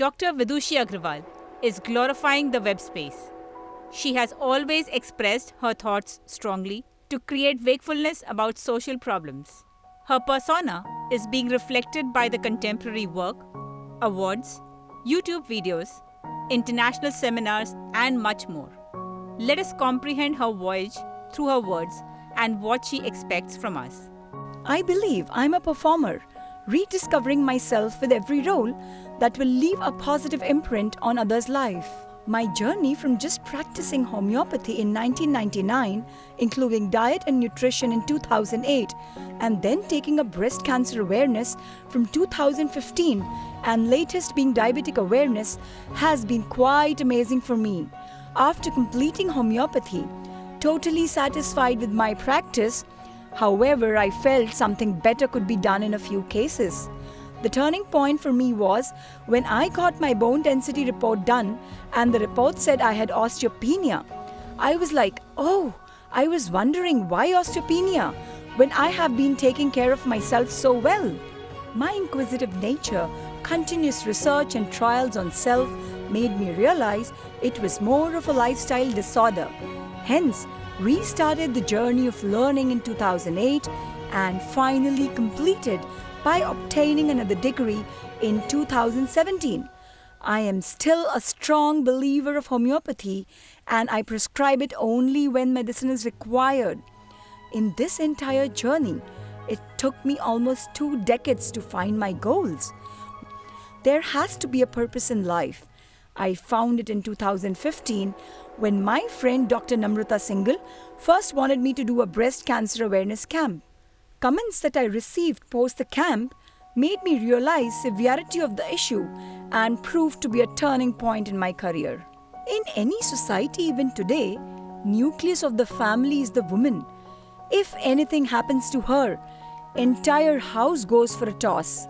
Dr. Vidushi Agrawal is glorifying the web space. She has always expressed her thoughts strongly to create wakefulness about social problems. Her persona is being reflected by the contemporary work, awards, YouTube videos, international seminars, and much more. Let us comprehend her voyage through her words and what she expects from us. I believe I'm a performer, rediscovering myself with every role that will leave a positive imprint on others' life. My journey from just practicing homeopathy in 1999, including diet and nutrition in 2008, and then taking up breast cancer awareness from 2015, and latest being diabetic awareness, has been quite amazing for me. After completing homeopathy, totally satisfied with my practice. However, I felt something better could be done in a few cases. The turning point for me was when I got my bone density report done and the report said I had osteopenia. I was like, oh, I was wondering why osteopenia when I have been taking care of myself so well. My inquisitive nature, continuous research and trials on self made me realize it was more of a lifestyle disorder. Hence, restarted the journey of learning in 2008 and finally completed by obtaining another degree in 2017. I am still a strong believer of homeopathy and I prescribe it only when medicine is required. In this entire journey, it took me almost 2 decades to find my goals. There has to be a purpose in life. I found it in 2015 when my friend Dr. Namrata Singhal first wanted me to do a breast cancer awareness camp. Comments that I received post the camp made me realize severity of the issue and proved to be a turning point in my career. In any society even today, nucleus of the family is the woman. If anything happens to her, entire house goes for a toss.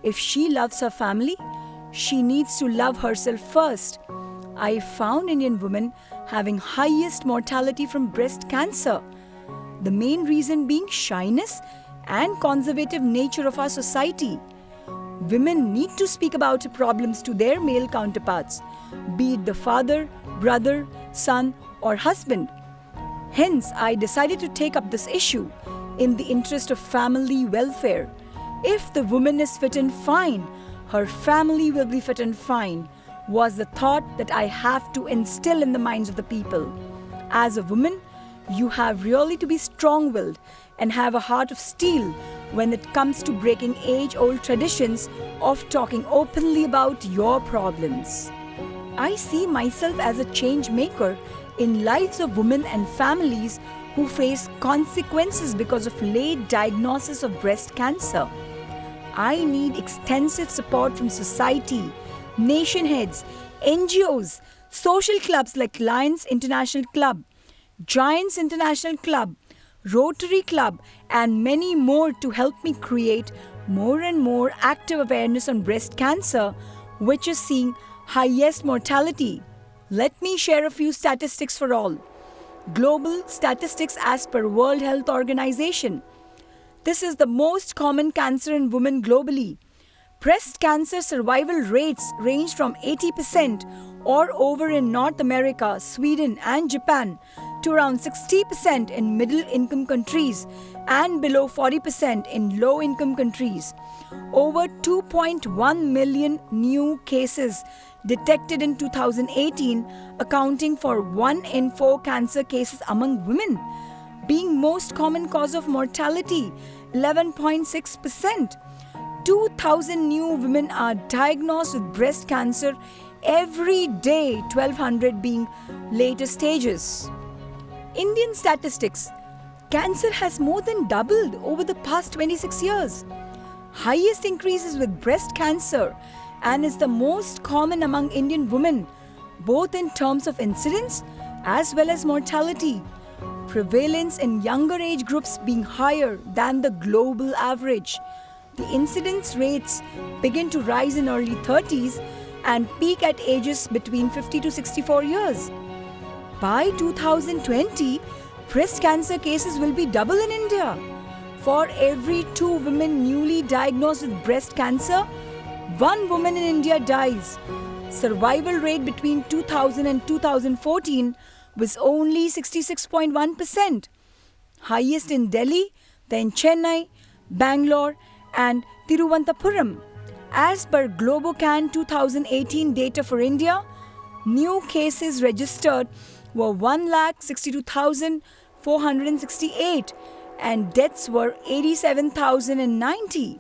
If she loves her family, she needs to love herself first. I found Indian women having highest mortality from breast cancer. The main reason being shyness and conservative nature of our society. Women need to speak about problems to their male counterparts, be it the father, brother, son, or husband. Hence, I decided to take up this issue in the interest of family welfare. If the woman is fit and fine, her family will be fit and fine, was the thought that I have to instill in the minds of the people. As a woman, you have really to be strong-willed and have a heart of steel when it comes to breaking age-old traditions of talking openly about your problems. I see myself as a change maker in lives of women and families who face consequences because of late diagnosis of breast cancer. I need extensive support from society, nation heads, NGOs, social clubs like Lions International Club, Giants International Club, Rotary Club, and many more to help me create more and more active awareness on breast cancer, which is seeing highest mortality. Let me share a few statistics for all. Global statistics as per World Health Organization. This is the most common cancer in women globally. Breast cancer survival rates range from 80% or over in North America, Sweden, and Japan to around 60% in middle-income countries and below 40% in low-income countries. Over 2.1 million new cases detected in 2018, accounting for 1 in 4 cancer cases among women, being most common cause of mortality, 11.6%. 2,000 new women are diagnosed with breast cancer every day, 1,200 being later stages. Indian statistics. Cancer has more than doubled over the past 26 years. Highest increases with breast cancer and is the most common among Indian women, both in terms of incidence as well as mortality. Prevalence in younger age groups being higher than the global average. The incidence rates begin to rise in early 30s and peak at ages between 50 to 64 years. By 2020, breast cancer cases will be double in India. For every 2 women newly diagnosed with breast cancer, One woman in India dies. Survival rate between 2000 and 2014 was only 66.1%. Highest in Delhi, then Chennai, Bangalore and Tiruvananthapuram. As per Globocan 2018 data for India, new cases registered were 1,62,468 and deaths were 87,090.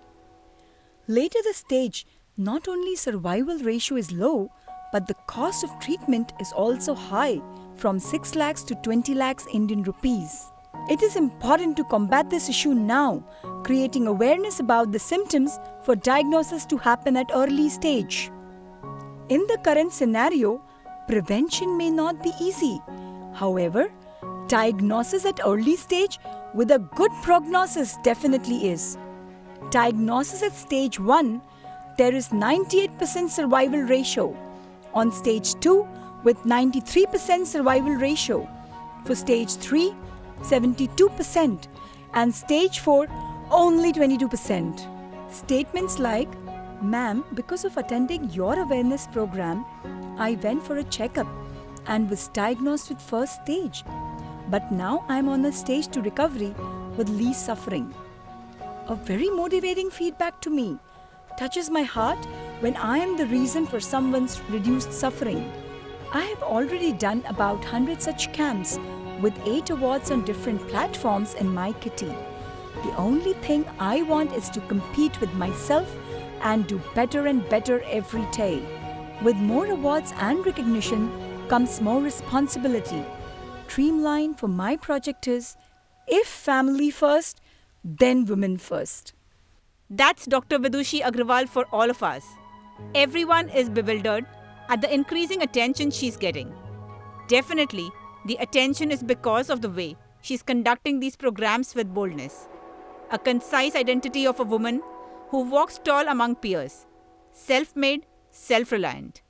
Later the stage, not only survival ratio is low, but the cost of treatment is also high, from 6 lakhs to 20 lakhs Indian rupees. It is important to combat this issue now, creating awareness about the symptoms for diagnosis to happen at early stage. In the current scenario, prevention may not be easy. However, diagnosis at early stage with a good prognosis definitely is. Diagnosis at stage 1, there is 98% survival ratio. On stage 2, with 93% survival ratio. For stage 3, 72%. And stage 4, only 22%. Statements like, "Ma'am, because of attending your awareness program, I went for a checkup and was diagnosed with first stage. But now I'm on a stage to recovery with least suffering." A very motivating feedback to me. Touches my heart when I am the reason for someone's reduced suffering. I have already done about 100 such camps with 8 awards on different platforms in my kitty. The only thing I want is to compete with myself and do better and better every day. With more awards and recognition comes more responsibility. Dreamline for my project is, if family first, then women first. That's Dr. Vidushi Agrawal for all of us. Everyone is bewildered at the increasing attention she's getting. Definitely, the attention is because of the way she's conducting these programs with boldness. A concise identity of a woman who walks tall among peers, self-made, self-reliant.